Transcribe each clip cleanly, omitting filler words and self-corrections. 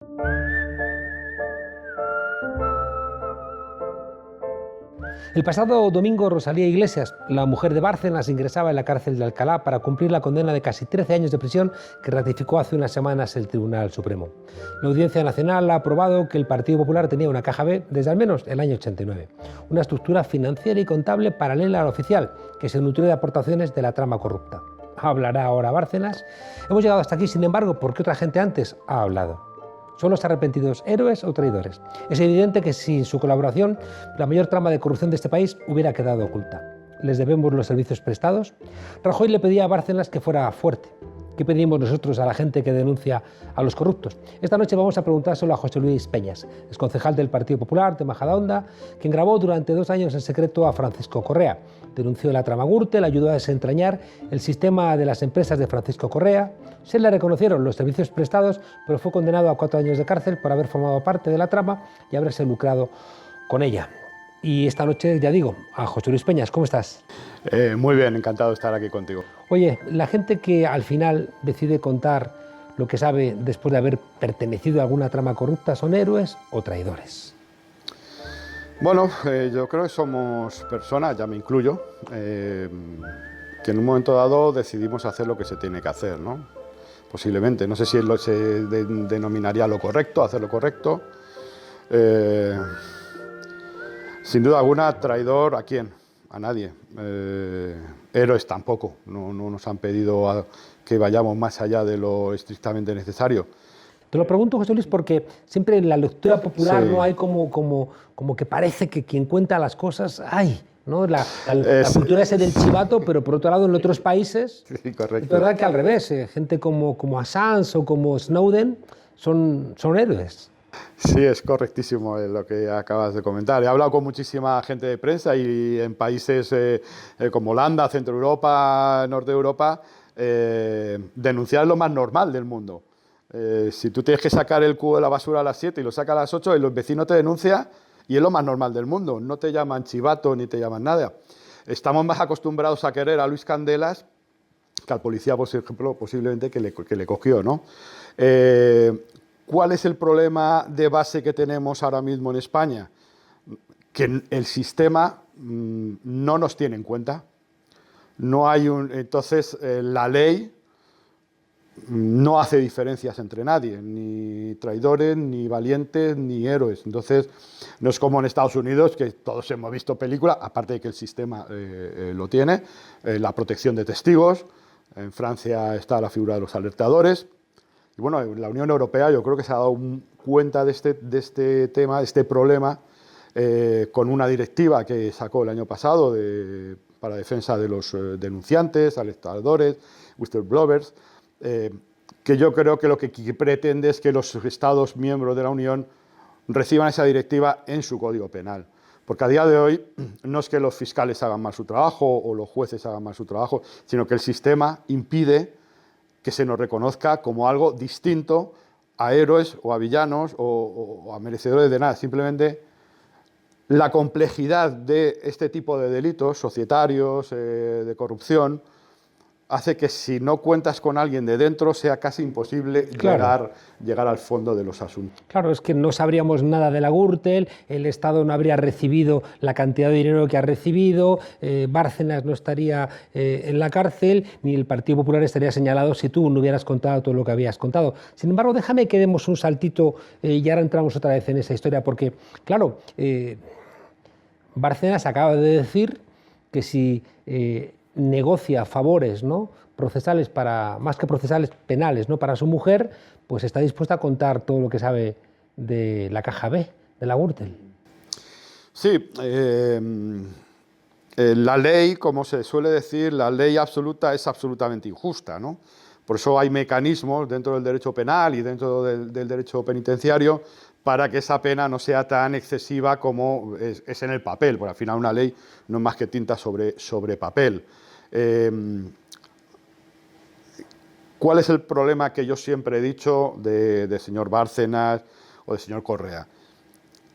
El pasado domingo, Rosalía Iglesias, la mujer de Bárcenas, ingresaba en la cárcel de Alcalá para cumplir la condena de casi 13 años de prisión que ratificó hace unas semanas el Tribunal Supremo. La Audiencia Nacional ha aprobado que el Partido Popular tenía una caja B desde al menos el año 89, una estructura financiera y contable paralela a la oficial, que se nutrió de aportaciones de la trama corrupta. Hablará ahora Bárcenas. Hemos llegado hasta aquí, sin embargo, porque otra gente antes ha hablado. ¿Son los arrepentidos héroes o traidores? Es evidente que sin su colaboración, la mayor trama de corrupción de este país hubiera quedado oculta. ¿Les debemos los servicios prestados? Rajoy le pedía a Bárcenas que fuera fuerte. ¿Qué pedimos nosotros a la gente que denuncia a los corruptos? Esta noche vamos a preguntárselo a José Luis Peñas, exconcejal del Partido Popular de Majadahonda, quien grabó durante 2 años en secreto a Francisco Correa. Denunció la trama Gürtel, ayudó a desentrañar el sistema de las empresas de Francisco Correa. Se le reconocieron los servicios prestados, pero fue condenado a 4 años de cárcel por haber formado parte de la trama y haberse lucrado con ella. Y esta noche, ya digo, a José Luis Peñas, ¿cómo estás? Muy bien, encantado de estar aquí contigo. Oye, la gente que al final decide contar lo que sabe después de haber pertenecido a alguna trama corrupta, ¿son héroes o traidores? Bueno, yo creo que somos personas, ya me incluyo, que en un momento dado decidimos hacer lo que se tiene que hacer, ¿no? Posiblemente, no sé si se denominaría lo correcto, hacer lo correcto. Sin duda alguna, traidor, ¿a quién? A nadie. Héroes tampoco, no nos han pedido que vayamos más allá de lo estrictamente necesario. Te lo pregunto, José Luis, porque siempre en la lectura popular Sí. no hay como que parece que quien cuenta las cosas, ¡ay! ¿No? La cultura ese del chivato, pero por otro lado en otros países, Sí, correcto. es verdad que al revés, gente como Assange o como Snowden son héroes. Sí, es correctísimo lo que acabas de comentar. He hablado con muchísima gente de prensa y en países como Holanda, Centro Europa, Norte de Europa, denunciar es lo más normal del mundo. Si tú tienes que sacar el cubo de la basura a las 7 y lo sacas a las 8, el vecino te denuncia y es lo más normal del mundo. No te llaman chivato ni te llaman nada. Estamos más acostumbrados a querer a Luis Candelas que al policía, por ejemplo, posiblemente que le cogió, ¿no? ¿Cuál es el problema de base que tenemos ahora mismo en España? Que el sistema no nos tiene en cuenta. No hay entonces, la ley no hace diferencias entre nadie, ni traidores, ni valientes, ni héroes. Entonces, no es como en Estados Unidos, que todos hemos visto películas, aparte de que el sistema lo tiene, la protección de testigos. En Francia está la figura de los alertadores. Y bueno, la Unión Europea yo creo que se ha dado cuenta de este tema, de este problema, con una directiva que sacó el año pasado para defensa de los denunciantes, alertadores, whistleblowers, que yo creo que lo que pretende es que los Estados miembros de la Unión reciban esa directiva en su Código Penal. Porque a día de hoy no es que los fiscales hagan mal su trabajo o los jueces hagan mal su trabajo, sino que el sistema impide que se nos reconozca como algo distinto a héroes o a villanos o a merecedores de nada. Simplemente la complejidad de este tipo de delitos societarios, de corrupción, hace que si no cuentas con alguien de dentro sea casi imposible llegar al fondo de los asuntos. Claro, es que no sabríamos nada de la Gürtel, el Estado no habría recibido la cantidad de dinero que ha recibido, Bárcenas no estaría en la cárcel, ni el Partido Popular estaría señalado si tú no hubieras contado todo lo que habías contado. Sin embargo, déjame que demos un saltito y ahora entramos otra vez en esa historia, porque, claro, Bárcenas acaba de decir que si negocia favores, ¿no?, procesales más que procesales, penales, ¿no?, para su mujer, pues está dispuesta a contar todo lo que sabe de la caja B, de la Gürtel. Sí, la ley, como se suele decir, la ley absoluta es absolutamente injusta, ¿no? Por eso hay mecanismos dentro del derecho penal y dentro del derecho penitenciario para que esa pena no sea tan excesiva como es en el papel, porque al final una ley no es más que tinta sobre papel. ¿Cuál es el problema que yo siempre he dicho de señor Bárcenas o de señor Correa?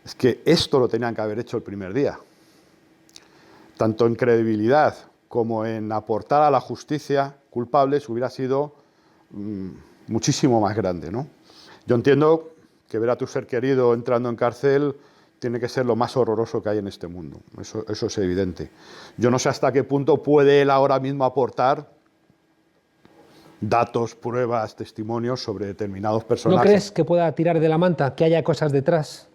Es que esto lo tenían que haber hecho el primer día. Tanto en credibilidad como en aportar a la justicia culpables hubiera sido muchísimo más grande, ¿no? Yo entiendo que ver a tu ser querido entrando en cárcel tiene que ser lo más horroroso que hay en este mundo. Eso es evidente. Yo no sé hasta qué punto puede él ahora mismo aportar datos, pruebas, testimonios sobre determinados personajes. ¿No crees que pueda tirar de la manta, que haya cosas detrás?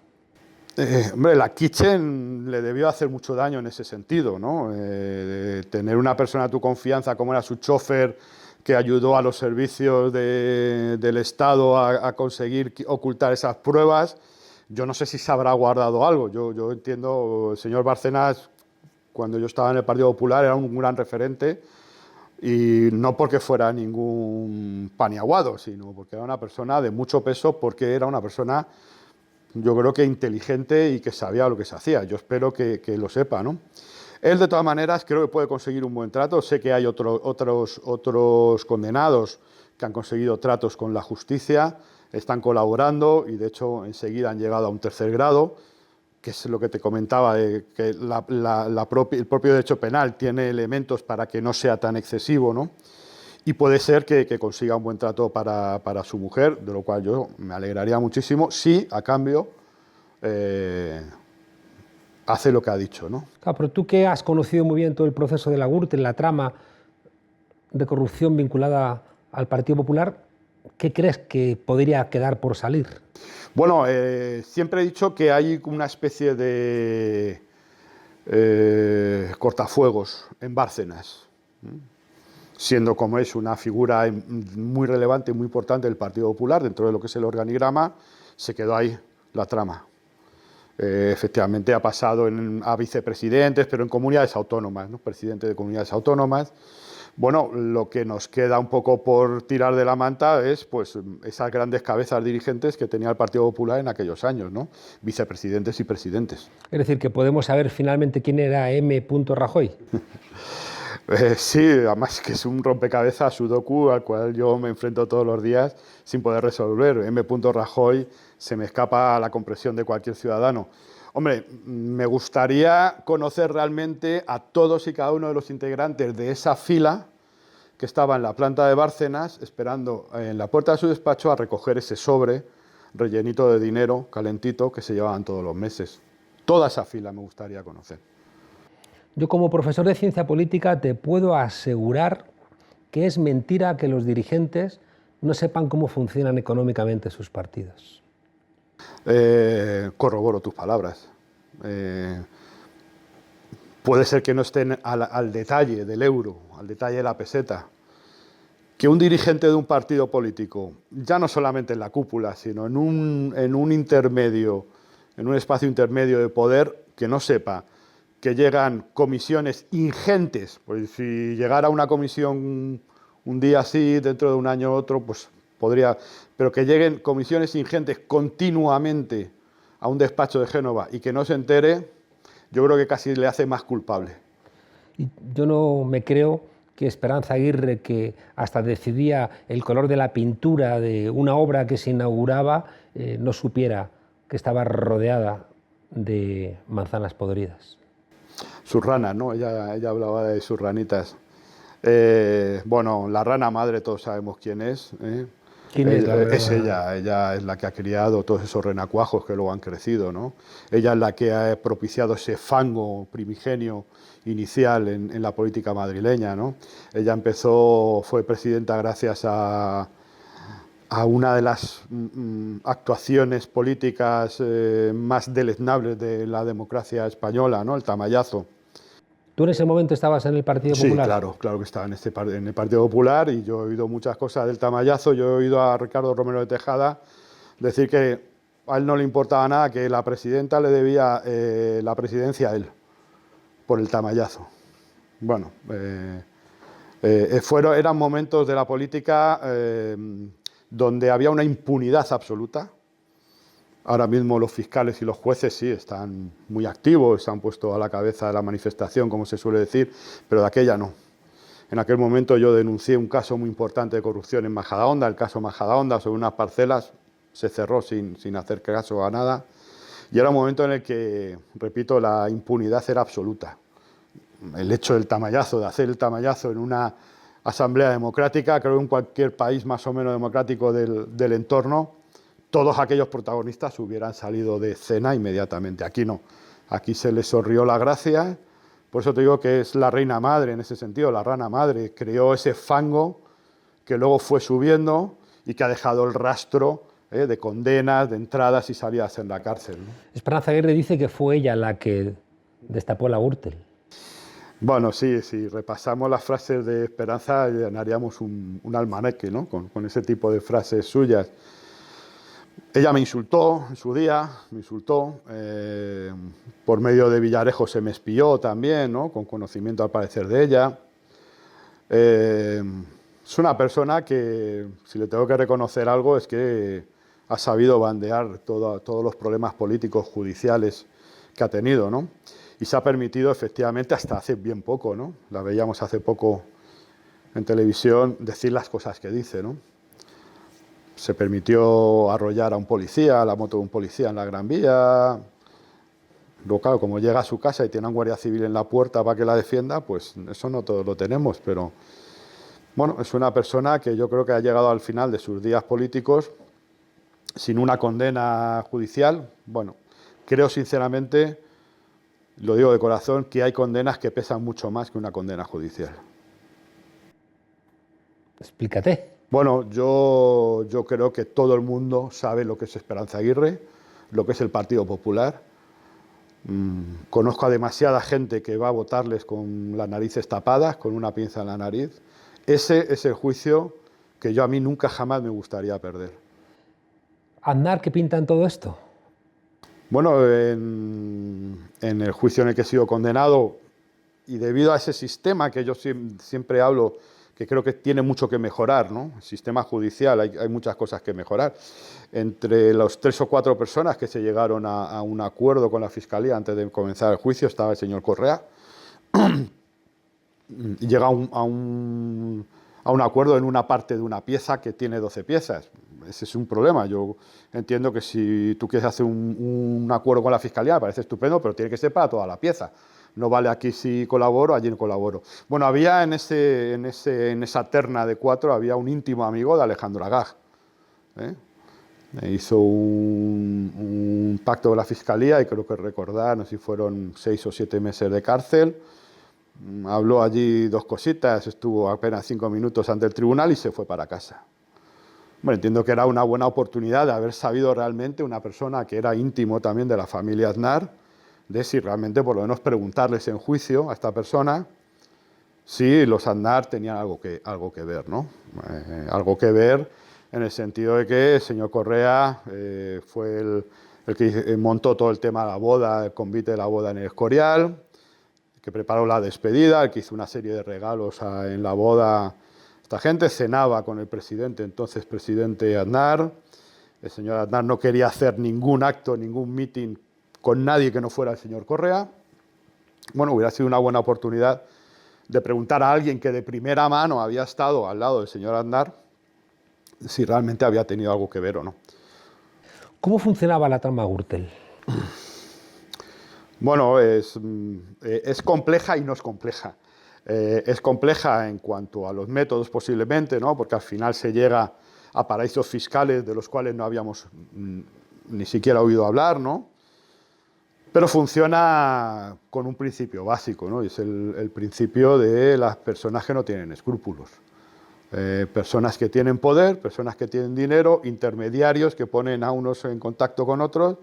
Hombre, la Kitchen le debió hacer mucho daño en ese sentido, ¿no? De tener una persona de tu confianza como era su chofer, que ayudó a los servicios del Estado a conseguir ocultar esas pruebas. Yo no sé si se habrá guardado algo. Yo entiendo, el señor Bárcenas, cuando yo estaba en el Partido Popular, era un gran referente, y no porque fuera ningún paniaguado, sino porque era una persona de mucho peso, porque era una persona, yo creo que inteligente y que sabía lo que se hacía. Yo espero que lo sepa, ¿no? Él, de todas maneras, creo que puede conseguir un buen trato. Sé que hay otros condenados que han conseguido tratos con la justicia, están colaborando y, de hecho, enseguida han llegado a un tercer grado, que es lo que te comentaba, que el propio derecho penal tiene elementos para que no sea tan excesivo, ¿no? Y puede ser que consiga un buen trato para su mujer, de lo cual yo me alegraría muchísimo, si a cambio hace lo que ha dicho, ¿no? Claro, pero tú que has conocido muy bien todo el proceso de la Gürtel, la trama de corrupción vinculada al Partido Popular, ¿qué crees que podría quedar por salir? Bueno, siempre he dicho que hay una especie de cortafuegos en Bárcenas, siendo como es una figura muy relevante y muy importante del Partido Popular, dentro de lo que es el organigrama, se quedó ahí la trama. Efectivamente ha pasado a vicepresidentes, pero en comunidades autónomas, ¿no? Presidente de comunidades autónomas. Bueno, lo que nos queda un poco por tirar de la manta es pues esas grandes cabezas dirigentes que tenía el Partido Popular en aquellos años, ¿no? Vicepresidentes y presidentes. Es decir, que podemos saber finalmente quién era M. Rajoy. Sí, además que es un rompecabezas sudoku al cual yo me enfrento todos los días sin poder resolver. M. Rajoy se me escapa a la comprensión de cualquier ciudadano. Hombre, me gustaría conocer realmente a todos y cada uno de los integrantes de esa fila que estaba en la planta de Bárcenas esperando en la puerta de su despacho a recoger ese sobre rellenito de dinero calentito que se llevaban todos los meses. Toda esa fila me gustaría conocer. Yo, como profesor de ciencia política, te puedo asegurar que es mentira que los dirigentes no sepan cómo funcionan económicamente sus partidos. Corroboro tus palabras. Puede ser que no estén al detalle del euro, al detalle de la peseta. Que un dirigente de un partido político, ya no solamente en la cúpula, sino en un intermedio, en un espacio intermedio de poder, que no sepa que llegan comisiones ingentes, pues si llegara una comisión un día así, dentro de un año otro, pues podría, pero que lleguen comisiones ingentes continuamente a un despacho de Génova y que no se entere, yo creo que casi le hace más culpable. Y yo no me creo que Esperanza Aguirre, que hasta decidía el color de la pintura de una obra que se inauguraba, no supiera que estaba rodeada de manzanas podridas. Sus ranas, ¿no? Ella hablaba de sus ranitas. Bueno, la rana madre todos sabemos quién es. ¿Quién es, la verdad? Es ella es la que ha criado todos esos renacuajos que luego han crecido, ¿no? Ella es la que ha propiciado ese fango primigenio inicial en la política madrileña, ¿no? Ella fue presidenta gracias a una de las actuaciones políticas más deleznables de la democracia española, ¿no? El tamallazo. ¿Tú en ese momento estabas en el Partido Popular? Sí, claro que estaba en el Partido Popular, y yo he oído muchas cosas del tamallazo. Yo he oído a Ricardo Romero de Tejada decir que a él no le importaba nada, que la presidenta le debía la presidencia a él por el tamallazo. Bueno, eran momentos de la política donde había una impunidad absoluta. Ahora mismo los fiscales y los jueces sí están muy activos, se han puesto a la cabeza de la manifestación, como se suele decir, pero de aquella no. En aquel momento yo denuncié un caso muy importante de corrupción en Majadahonda, el caso Majadahonda, sobre unas parcelas, se cerró sin hacer caso a nada, y era un momento en el que, repito, la impunidad era absoluta. El hecho del tamallazo, de hacer el tamallazo en una asamblea democrática, creo que en cualquier país más o menos democrático del entorno, todos aquellos protagonistas hubieran salido de escena inmediatamente. Aquí no, aquí se les sonrió la gracia, por eso te digo que es la reina madre en ese sentido, la rana madre, creó ese fango que luego fue subiendo y que ha dejado el rastro de condenas, de entradas y salidas en la cárcel, ¿no? Esperanza Aguirre dice que fue ella la que destapó la Gürtel. Bueno, sí, si repasamos las frases de Esperanza, llenaríamos un almanaque, ¿no? Con ese tipo de frases suyas. Ella me insultó en su día, me insultó, por medio de Villarejo se me espió también, ¿no? Con conocimiento al parecer de ella. Es una persona que, si le tengo que reconocer algo, es que ha sabido bandear todos los problemas políticos, judiciales que ha tenido, ¿no? Y se ha permitido, efectivamente, hasta hace bien poco, ¿no? La veíamos hace poco en televisión decir las cosas que dice, ¿no? Se permitió arrollar a un policía, a la moto de un policía en la Gran Vía. Luego, claro, como llega a su casa y tiene a un guardia civil en la puerta para que la defienda, pues eso no todos lo tenemos, pero bueno, es una persona que yo creo que ha llegado al final de sus días políticos sin una condena judicial. Bueno, creo sinceramente, lo digo de corazón, que hay condenas que pesan mucho más que una condena judicial. Explícate. Bueno, yo creo que todo el mundo sabe lo que es Esperanza Aguirre, lo que es el Partido Popular. Conozco a demasiada gente que va a votarles con las narices tapadas, con una pinza en la nariz. Ese es el juicio que yo a mí nunca jamás me gustaría perder. ¿Aznar qué pinta en todo esto? Bueno, en el juicio en el que he sido condenado, y debido a ese sistema que yo siempre hablo, que creo que tiene mucho que mejorar, ¿no? El sistema judicial, hay muchas cosas que mejorar. Entre los 3 o 4 personas que se llegaron a un acuerdo con la Fiscalía antes de comenzar el juicio estaba el señor Correa. Llega a un acuerdo en una parte de una pieza que tiene 12 piezas. Ese es un problema. Yo entiendo que si tú quieres hacer un acuerdo con la Fiscalía, me parece estupendo, pero tiene que ser para toda la pieza. No vale aquí si colaboro, allí no colaboro. Bueno, había en esa terna de 4, había un íntimo amigo de Alejandro Agag. Hizo un pacto con la Fiscalía y creo que recordar, no sé si fueron 6 o 7 meses de cárcel. Habló allí 2 cositas, estuvo apenas 5 minutos ante el tribunal y se fue para casa. Bueno, entiendo que era una buena oportunidad de haber sabido realmente una persona que era íntimo también de la familia Aznar, de si realmente por lo menos preguntarles en juicio a esta persona si los Aznar tenían algo que ver, ¿no? Algo que ver en el sentido de que el señor Correa fue el que montó todo el tema de la boda, el convite de la boda en el Escorial, que preparó la despedida, el que hizo una serie de regalos en la boda. Esta gente cenaba con el presidente, entonces presidente Aznar. El señor Aznar no quería hacer ningún acto, ningún mitin con nadie que no fuera el señor Correa. Bueno, hubiera sido una buena oportunidad de preguntar a alguien que de primera mano había estado al lado del señor Aznar si realmente había tenido algo que ver o no. ¿Cómo funcionaba la trama Gürtel? Bueno, es compleja y no es compleja. Es compleja en cuanto a los métodos posiblemente, ¿no? Porque al final se llega a paraísos fiscales de los cuales no habíamos ni siquiera oído hablar, ¿no? Pero funciona con un principio básico, ¿no? Y es el principio de las personas que no tienen escrúpulos. Personas que tienen poder, personas que tienen dinero, intermediarios que ponen a unos en contacto con otros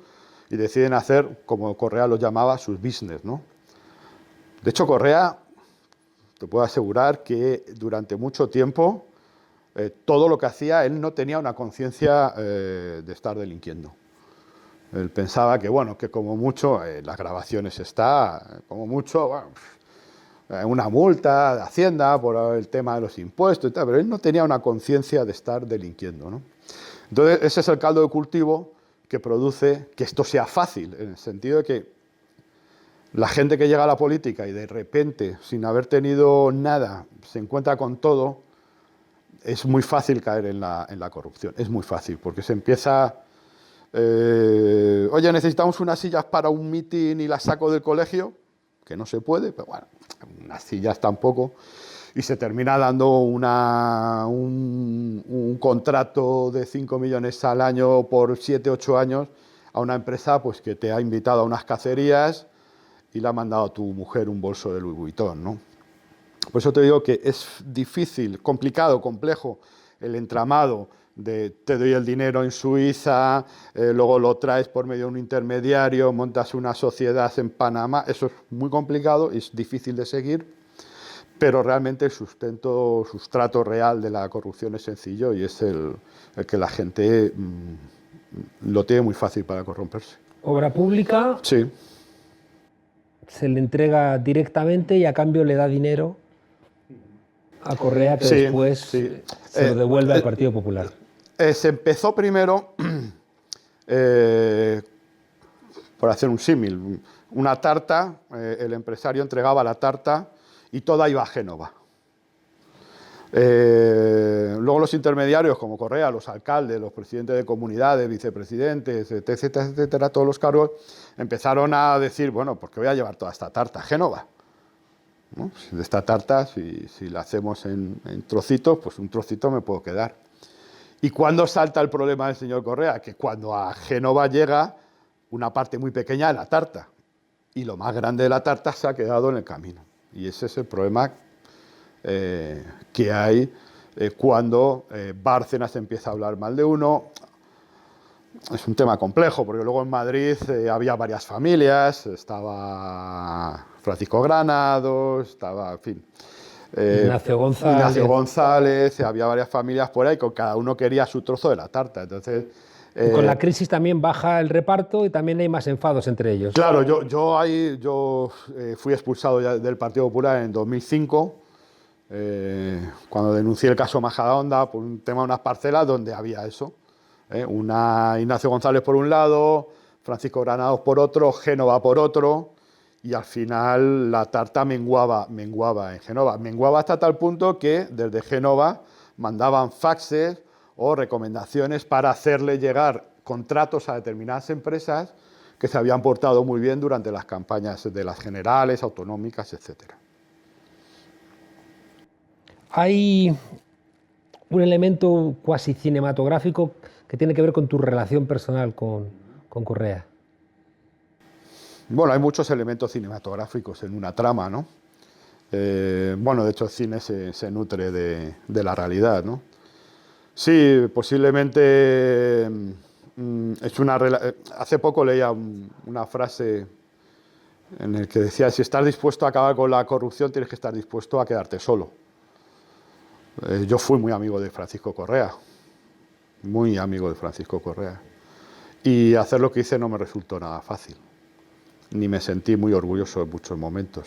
y deciden hacer, como Correa lo llamaba, sus business, ¿no? De hecho, Correa, te puedo asegurar que durante mucho tiempo todo lo que hacía, él no tenía una conciencia de estar delinquiendo. Él pensaba que, bueno, que como mucho, las grabaciones está, como mucho, bueno, una multa de Hacienda por el tema de los impuestos y tal, pero él no tenía una conciencia de estar delinquiendo, ¿no? Entonces, ese es el caldo de cultivo que produce que esto sea fácil, en el sentido de que la gente que llega a la política y de repente, sin haber tenido nada, se encuentra con todo, es muy fácil caer en la corrupción. Es muy fácil, porque se empieza... oye, necesitamos unas sillas para un mitin y las saco del colegio, que no se puede, pero bueno, unas sillas tampoco. y se termina dando un contrato de 5 millones al año por 7, 8 años a una empresa pues, que te ha invitado a unas cacerías y le ha mandado a tu mujer un bolso de Louis Vuitton, ¿no? Por eso te digo que es difícil, complicado, complejo el entramado de te doy el dinero en Suiza, luego lo traes por medio de un intermediario, montas una sociedad en Panamá. Eso es muy complicado y es difícil de seguir, pero realmente el sustrato real de la corrupción es sencillo y es el que la gente lo tiene muy fácil para corromperse. Obra pública Sí. se le entrega directamente y a cambio le da dinero a Correa, que Sí, después sí. se lo devuelve al Partido Popular. Se empezó primero, por hacer un símil, una tarta, el empresario entregaba la tarta y toda iba a Génova. Luego los intermediarios como Correa, los alcaldes, los presidentes de comunidades, vicepresidentes, etcétera, etcétera, todos los cargos, empezaron a decir, bueno, ¿por qué voy a llevar toda esta tarta a Génova? ¿No? De esta tarta, si la hacemos en trocitos, pues un trocito me puedo quedar. ¿Y cuándo salta el problema del señor Correa? Que cuando a Génova llega una parte muy pequeña de la tarta y lo más grande de la tarta se ha quedado en el camino. Y ese es el problema que hay cuando Bárcenas empieza a hablar mal de uno. Es un tema complejo, porque luego en Madrid había varias familias, estaba Francisco Granados, estaba, en fin, Ignacio González. Ignacio González, había varias familias por ahí, con cada uno quería su trozo de la tarta. Entonces, Y con la crisis también baja el reparto y también hay más enfados entre ellos. claro, yo fui expulsado ya del Partido Popular en 2005, cuando denuncié el caso Majadahonda por un tema de unas parcelas donde había eso. Una Ignacio González por un lado, Francisco Granados por otro, Génova por otro, y al final la tarta menguaba en Génova. Menguaba hasta tal punto que desde Génova mandaban faxes o recomendaciones para hacerle llegar contratos a determinadas empresas que se habían portado muy bien durante las campañas de las generales, autonómicas, etcétera. Hay un elemento cuasi cinematográfico que tiene que ver con tu relación personal con Correa. Bueno, hay muchos elementos cinematográficos en una trama, ¿no? Bueno, de hecho el cine se nutre de la realidad, ¿no? Sí, posiblemente hace poco leía una frase en la que decía, si estás dispuesto a acabar con la corrupción, tienes que estar dispuesto a quedarte solo. Yo fui muy amigo de Francisco Correa, muy amigo de Francisco Correa. Y hacer lo que hice no me resultó nada fácil, ni me sentí muy orgulloso en muchos momentos.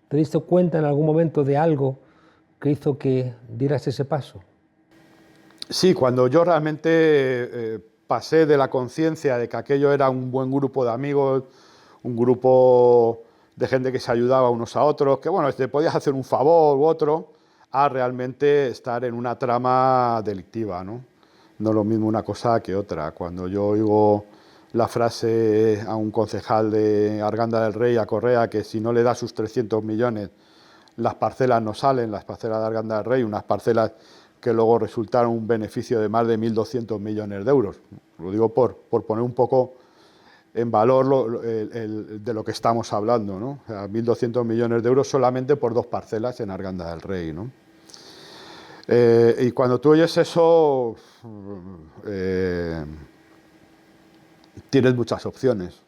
¿Te diste cuenta en algún momento de algo que hizo que dieras ese paso? Sí, cuando yo realmente pasé de la conciencia de que aquello era un buen grupo de amigos, un grupo de gente que se ayudaba unos a otros, que bueno, te podías hacer un favor u otro, a realmente estar en una trama delictiva, ¿no? No lo mismo una cosa que otra. Cuando yo oigo la frase a un concejal de Arganda del Rey, a Correa, que si no le da sus 300 millones, las parcelas no salen, las parcelas de Arganda del Rey, unas parcelas que luego resultaron un beneficio de más de 1.200 millones de euros. Lo digo por poner un poco en valor de lo que estamos hablando, ¿no? O sea, 1.200 millones de euros solamente por 2 parcelas en Arganda del Rey, ¿no? Y cuando tú oyes eso, tienes muchas opciones.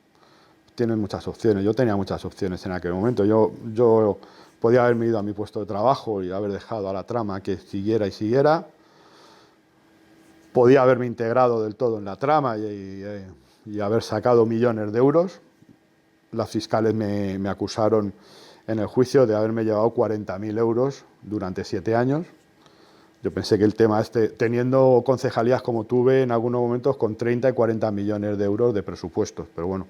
Tienes muchas opciones. Yo tenía muchas opciones en aquel momento. Yo podía haberme ido a mi puesto de trabajo y haber dejado a la trama que siguiera y siguiera. Podía haberme integrado del todo en la trama y haber sacado millones de euros. Las fiscales me acusaron en el juicio de haberme llevado 40.000 euros durante 7 años. Yo pensé que el tema teniendo concejalías como tuve en algunos momentos con 30 y 40 millones de euros de presupuestos, pero bueno.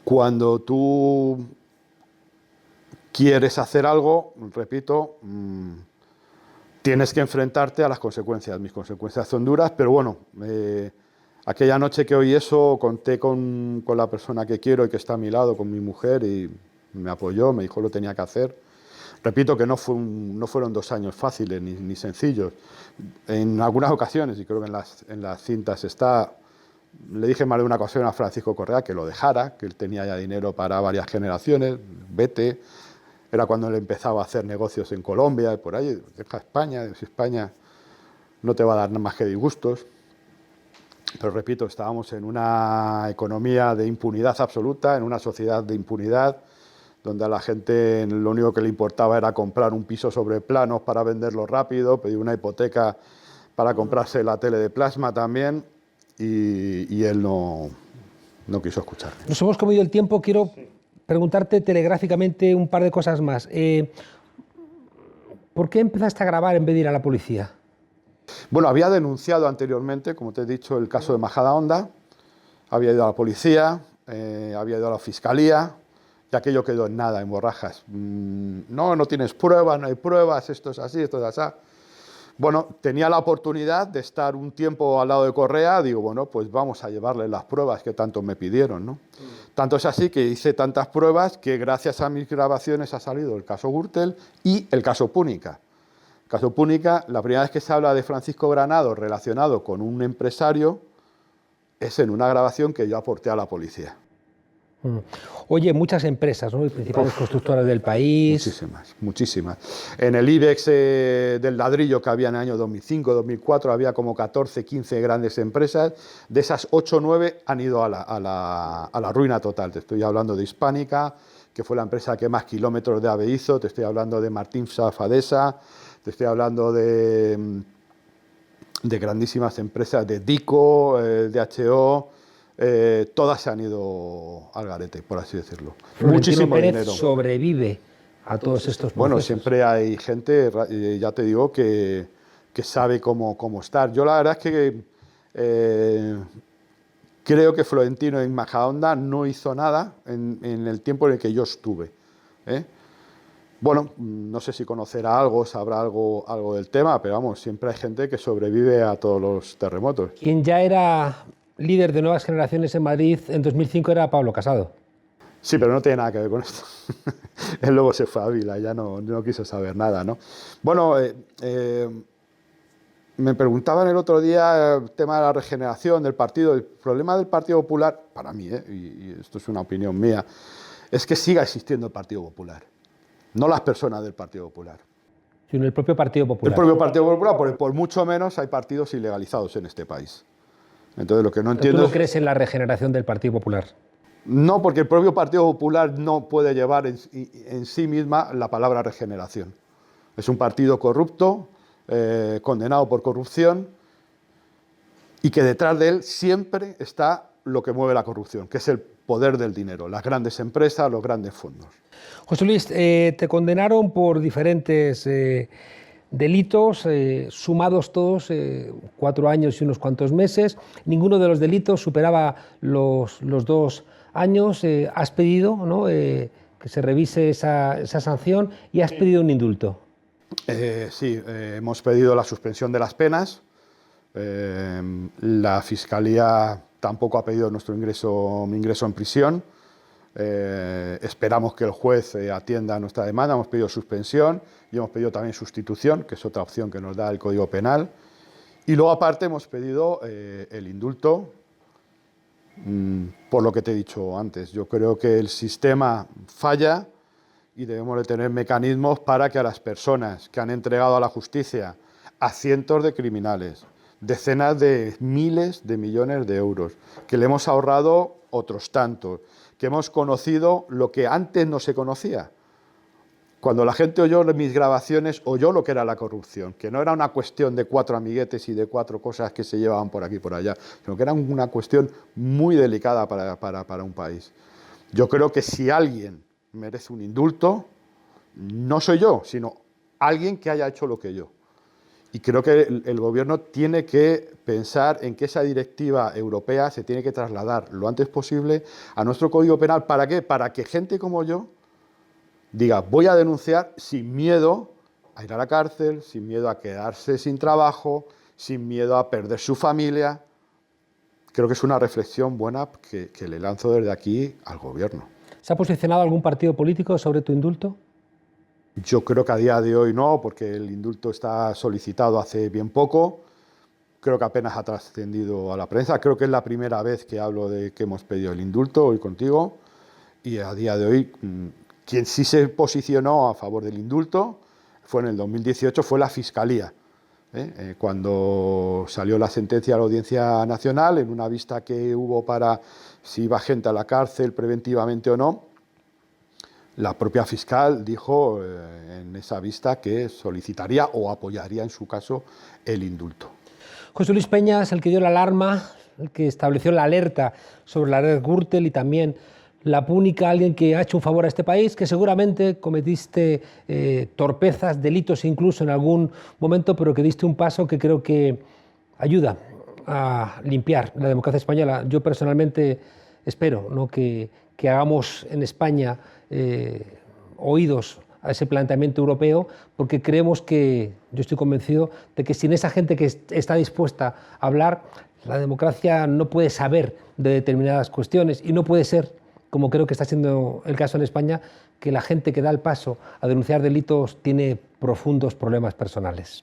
Cuando tú quieres hacer algo, repito, tienes que enfrentarte a las consecuencias. Mis consecuencias son duras, pero bueno, Aquella noche que oí eso, conté con la persona que quiero y que está a mi lado, con mi mujer, y me apoyó, me dijo lo tenía que hacer. Repito que no fueron 2 años fáciles ni sencillos. En algunas ocasiones, y creo que en las cintas está, le dije más de una ocasión a Francisco Correa que lo dejara, que él tenía ya dinero para varias generaciones, vete. Era cuando él empezaba a hacer negocios en Colombia, por ahí, deja España, si España no te va a dar nada más que disgustos. Pero repito, estábamos en una economía de impunidad absoluta, en una sociedad de impunidad, donde a la gente lo único que le importaba era comprar un piso sobre planos para venderlo rápido, pedir una hipoteca para comprarse la tele de plasma también, y él no quiso escucharme. Nos hemos comido el tiempo, quiero preguntarte telegráficamente un par de cosas más. ¿Por qué empezaste a grabar en vez de ir a la policía? Bueno, había denunciado anteriormente, como te he dicho, el caso de Majadahonda, había ido a la policía, había ido a la fiscalía, y aquello quedó en nada, en borrajas. No tienes pruebas, no hay pruebas, esto es así, esto es así. Bueno, tenía la oportunidad de estar un tiempo al lado de Correa, digo, bueno, pues vamos a llevarle las pruebas que tanto me pidieron, ¿no? Tanto es así que hice tantas pruebas que gracias a mis grabaciones ha salido el caso Gürtel y el caso Púnica. El caso Púnica, la primera vez que se habla de Francisco Granados relacionado con un empresario es en una grabación que yo aporté a la policía. Oye, muchas empresas, ¿no? Principales constructoras del país. Muchísimas. En el IBEX del ladrillo que había en el año 2005, 2004, había como 14, 15 grandes empresas. De esas 8 o 9 han ido a la ruina total. Te estoy hablando de Hispánica, que fue la empresa que más kilómetros de AVE hizo. Te estoy hablando de Martín Fadesa. Te estoy hablando de grandísimas empresas, de DICO, DHO. Todas se han ido al garete, por así decirlo. Muchísimo dinero. ¿Sobrevive a todos estos procesos? Bueno, siempre hay gente, ya te digo, que sabe cómo estar. Yo la verdad es que creo que Florentino en Majadahonda no hizo nada en el tiempo en el que yo estuve. Bueno, no sé si conocerá algo, sabrá algo del tema, pero vamos, siempre hay gente que sobrevive a todos los terremotos. Quien ya era líder de Nuevas Generaciones en Madrid en 2005 era Pablo Casado. Sí, pero no tiene nada que ver con esto. Él luego se fue a Ávila, ya no quiso saber nada, ¿no? Bueno, me preguntaban el otro día el tema de la regeneración del partido. El problema del Partido Popular, para mí, y esto es una opinión mía, es que siga existiendo el Partido Popular, no las personas del Partido Popular. Sino el propio Partido Popular. El propio Partido Popular, porque por mucho menos hay partidos ilegalizados en este país. Entonces, lo que no entiendo ¿Tú no crees en la regeneración del Partido Popular? No, porque el propio Partido Popular no puede llevar en sí misma la palabra regeneración. Es un partido corrupto, condenado por corrupción, y que detrás de él siempre está lo que mueve la corrupción, que es el poder del dinero, las grandes empresas, los grandes fondos. José Luis, te condenaron por diferentes delitos, sumados todos, 4 años y unos cuantos meses. Ninguno de los delitos superaba los 2 años. Has pedido, ¿no?, que se revise esa sanción y has pedido un indulto. Sí, hemos pedido la suspensión de las penas. La Fiscalía tampoco ha pedido mi ingreso en prisión. Esperamos que el juez atienda nuestra demanda. Hemos pedido suspensión y hemos pedido también sustitución, que es otra opción que nos da el Código Penal. Y luego, aparte, hemos pedido el indulto, por lo que te he dicho antes. Yo creo que el sistema falla y debemos de tener mecanismos para que a las personas que han entregado a la justicia a cientos de criminales, decenas de miles de millones de euros, que le hemos ahorrado otros tantos, que hemos conocido lo que antes no se conocía. Cuando la gente oyó mis grabaciones, oyó lo que era la corrupción, que no era una cuestión de 4 amiguetes y de 4 cosas que se llevaban por aquí y por allá, sino que era una cuestión muy delicada para un país. Yo creo que si alguien merece un indulto, no soy yo, sino alguien que haya hecho lo que yo. Y creo que el gobierno tiene que pensar en que esa directiva europea se tiene que trasladar lo antes posible a nuestro Código Penal. ¿Para qué? Para que gente como yo diga, voy a denunciar sin miedo a ir a la cárcel, sin miedo a quedarse sin trabajo, sin miedo a perder su familia. creo que es una reflexión buena que le lanzo desde aquí al Gobierno. ¿Se ha posicionado algún partido político sobre tu indulto? Yo creo que a día de hoy no, porque el indulto está solicitado hace bien poco. Creo que apenas ha trascendido a la prensa. Creo que es la primera vez que hablo de que hemos pedido el indulto hoy contigo. Y a día de hoy, quien sí se posicionó a favor del indulto fue en el 2018, fue la Fiscalía. Cuando salió la sentencia de la Audiencia Nacional, en una vista que hubo para si iba gente a la cárcel preventivamente o no, la propia fiscal dijo en esa vista que solicitaría o apoyaría en su caso el indulto. José Luis Peña es el que dio la alarma, el que estableció la alerta sobre la red Gürtel y también la Púnica, alguien que ha hecho un favor a este país, que seguramente cometiste torpezas, delitos incluso en algún momento, pero que diste un paso que creo que ayuda a limpiar la democracia española. Yo personalmente espero, ¿no?, que hagamos en España oídos a ese planteamiento europeo, porque creemos que, yo estoy convencido de que sin esa gente que está dispuesta a hablar, la democracia no puede saber de determinadas cuestiones y no puede ser, como creo que está siendo el caso en España, que la gente que da el paso a denunciar delitos tiene profundos problemas personales.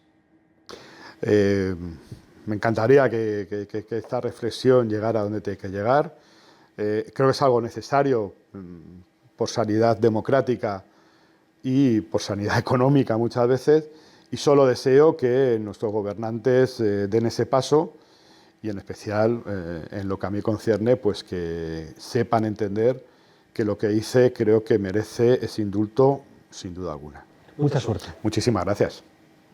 Me encantaría que esta reflexión llegara a donde tiene que llegar. Creo que es algo necesario por sanidad democrática y por sanidad económica muchas veces, y solo deseo que nuestros gobernantes den ese paso y en especial en lo que a mí concierne, pues que sepan entender que lo que hice creo que merece ese indulto sin duda alguna. Mucha suerte. Muchísimas gracias.